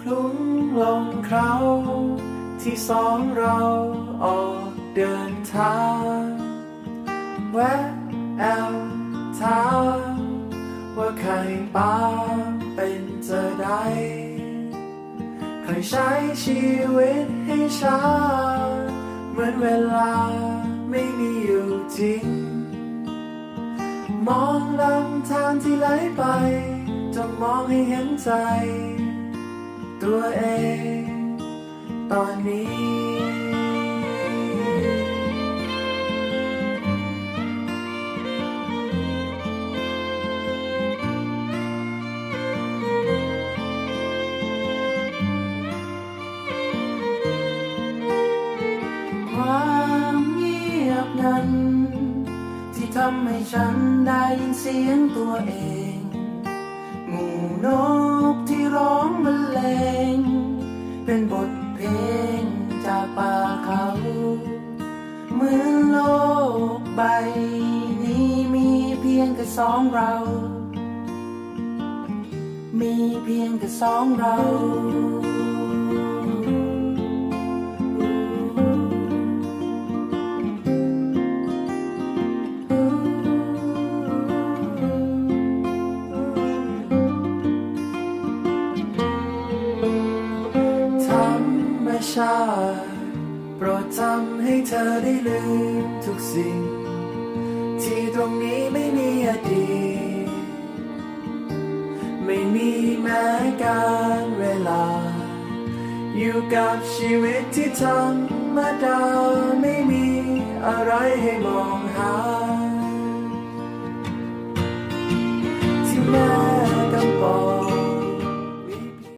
คลุ้งลงเคราที่สองเราออกเดินทางแวะแอลถามว่าใครป้าเป็นจะได้ใครใช้ชีวิตให้ช้าเหมือนเวลาไม่มีอยู่จริงมองลำธารที่ไหลไปจะมองให้เห็นใจตัวเองตอนนี้ความเงียบนั้นที่ทำให้ฉันได้ยินเสียงตัวเองหมู่นกที่ร้องบรรเลงเป็นบทเพลงจากป่าเขาเหมือนโลกใบนี้มีเพียงแค่สองเรามีเพียงแค่สองเราชาติโปรดทำให้เธอได้ลืมทุกสิ่งที่ตรงนี้ไม่มีอดีตไม่มีแม้การเวลาอยู่กับชีวิตที่ธรรมดาไม่มีอะไรให้มองหาที่แม่กำปอง